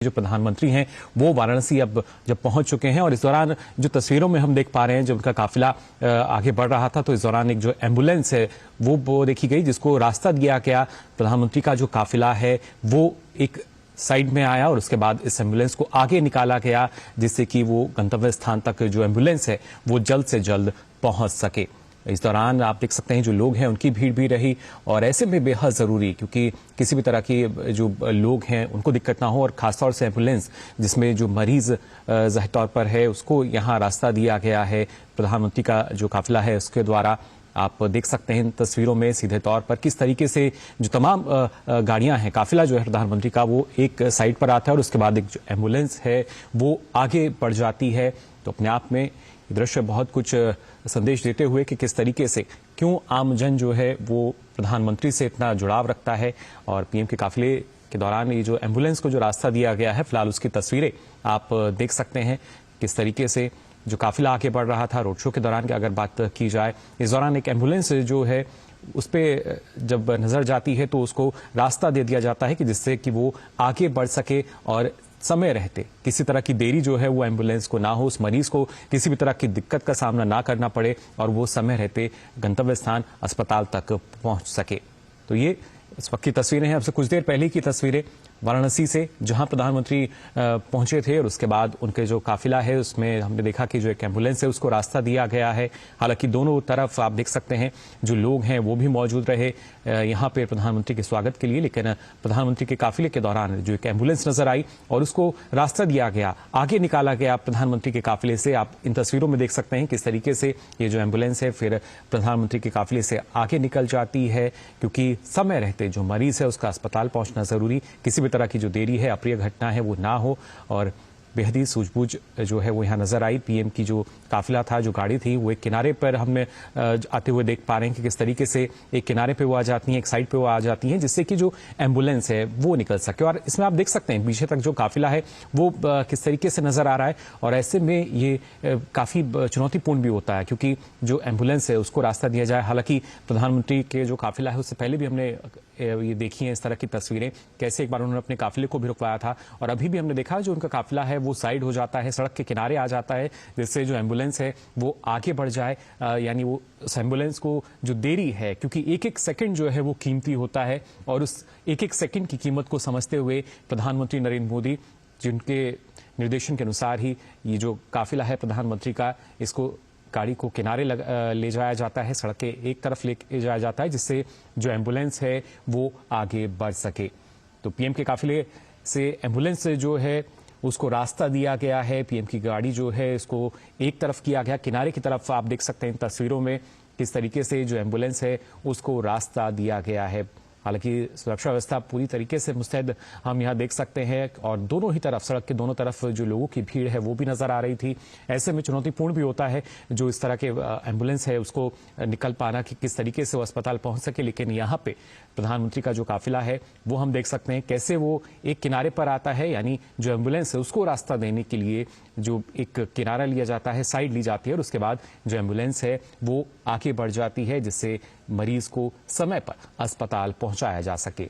जो प्रधानमंत्री हैं वो वाराणसी अब जब पहुंच चुके हैं और इस दौरान जो तस्वीरों में हम देख पा रहे हैं जब उनका काफिला आगे बढ़ रहा था तो इस दौरान एक जो एम्बुलेंस है वो देखी गई जिसको रास्ता दिया गया। प्रधानमंत्री का जो काफिला है वो एक साइड में आया और उसके बाद इस एम्बुलेंस को आगे निकाला गया जिससे कि वो गंतव्य स्थान तक जो एम्बुलेंस है वो जल्द से जल्द पहुंच सके। इस दौरान आप देख सकते हैं जो लोग हैं उनकी भीड़ भी रही और ऐसे में बेहद जरूरी क्योंकि किसी भी तरह की जो लोग हैं उनको दिक्कत ना हो और खासतौर से एम्बुलेंस जिसमें जो मरीज जाहिर तौर पर है उसको यहाँ रास्ता दिया गया है प्रधानमंत्री का जो काफिला है उसके द्वारा। आप देख सकते हैं इन तस्वीरों में सीधे तौर पर किस तरीके से जो तमाम गाड़ियां हैं काफिला जो है प्रधानमंत्री का वो एक साइड पर आता है और उसके बाद एक जो एम्बुलेंस है वो आगे बढ़ जाती है। तो अपने आप में ये दृश्य बहुत कुछ संदेश देते हुए कि किस तरीके से क्यों आमजन जो है वो प्रधानमंत्री से इतना जुड़ाव रखता है और पीएम के काफिले के दौरान ये जो एम्बुलेंस को जो रास्ता दिया गया है फिलहाल उसकी तस्वीरें आप देख सकते हैं किस तरीके से जो काफिला आगे बढ़ रहा था। रोड शो के दौरान की अगर बात की जाए इस दौरान एक एम्बुलेंस जो है उस पर जब नजर जाती है तो उसको रास्ता दे दिया जाता है कि जिससे कि वो आगे बढ़ सके और समय रहते किसी तरह की देरी जो है वो एम्बुलेंस को ना हो, उस मरीज को किसी भी तरह की दिक्कत का सामना ना करना पड़े और वो समय रहते गंतव्य स्थान अस्पताल तक पहुंच सके। तो ये इस वक्त की तस्वीरें हैं, अब से कुछ देर पहले की तस्वीरें वाराणसी से जहां प्रधानमंत्री पहुंचे थे और उसके बाद उनके जो काफिला है उसमें हमने देखा कि जो एक एम्बुलेंस है उसको रास्ता दिया गया है। हालांकि दोनों तरफ आप देख सकते हैं जो लोग हैं वो भी मौजूद रहे यहां पे प्रधानमंत्री के स्वागत के लिए, लेकिन प्रधानमंत्री के काफिले के दौरान जो एक एम्बुलेंस नजर आई और उसको रास्ता दिया गया, आगे निकाला गया प्रधानमंत्री के काफिले से। आप इन तस्वीरों में देख सकते हैं किस तरीके से ये जो एम्बुलेंस है फिर प्रधानमंत्री के काफिले से आगे निकल जाती है क्योंकि समय रहते जो मरीज है उसका अस्पताल पहुंचना जरूरी, किसी भी तरह की जो देरी है अप्रिय घटना है वो ना हो और बेहद ही सूझबूझ जो है वो यहाँ नजर आई। पीएम की जो काफिला था जो गाड़ी थी वो एक किनारे पर हमने आते हुए देख पा रहे हैं कि किस तरीके से एक किनारे पे वो आ जाती हैं, एक साइड पे वो आ जाती हैं जिससे कि जो एम्बुलेंस है वो निकल सके। और इसमें आप देख सकते हैं पीछे तक जो काफिला है वो किस तरीके से नजर आ रहा है और ऐसे में ये काफी चुनौतीपूर्ण भी होता है क्योंकि जो एम्बुलेंस है उसको रास्ता दिया जाए। हालांकि प्रधानमंत्री के जो काफिला है उससे पहले भी हमने ये देखी है इस तरह की तस्वीरें कैसे एक बार उन्होंने अपने काफिले को भी रुकवाया था और अभी भी हमने देखा जो उनका काफिला है वो साइड हो जाता है, सड़क के किनारे आ जाता है जिससे जो एम्बुलेंस है वो आगे बढ़ जाए। यानी वो उस एम्बुलेंस को जो देरी है क्योंकि एक एक सेकंड जो है वो कीमती होता है और उस एक एक सेकंड की कीमत को समझते हुए प्रधानमंत्री नरेंद्र मोदी जिनके निर्देशन के अनुसार ही ये जो काफिला है प्रधानमंत्री का इसको गाड़ी को किनारे ले जाया जाता है, सड़क के एक तरफ ले जाया जाता है जिससे जो एम्बुलेंस है वो आगे बढ़ सके। तो पीएम के काफिले से एम्बुलेंस जो है उसको रास्ता दिया गया है, पीएम की गाड़ी जो है इसको एक तरफ किया गया, किनारे की तरफ आप देख सकते हैं इन तस्वीरों में किस तरीके से जो एम्बुलेंस है उसको रास्ता दिया गया है। हालांकि सुरक्षा व्यवस्था पूरी तरीके से मुस्तैद हम यहाँ देख सकते हैं और दोनों ही तरफ सड़क के दोनों तरफ जो लोगों की भीड़ है वो भी नजर आ रही थी। ऐसे में चुनौतीपूर्ण भी होता है जो इस तरह के एम्बुलेंस है उसको निकल पाना कि किस तरीके से वो अस्पताल पहुंच सके, लेकिन यहाँ पे प्रधानमंत्री का जो काफिला है वो हम देख सकते हैं कैसे वो एक किनारे पर आता है। यानी जो एम्बुलेंस है उसको रास्ता देने के लिए जो एक किनारा लिया जाता है, साइड ली जाती है और उसके बाद जो एम्बुलेंस है वो आगे बढ़ जाती है जिससे मरीज को समय पर अस्पताल पहुंचाया जा सके।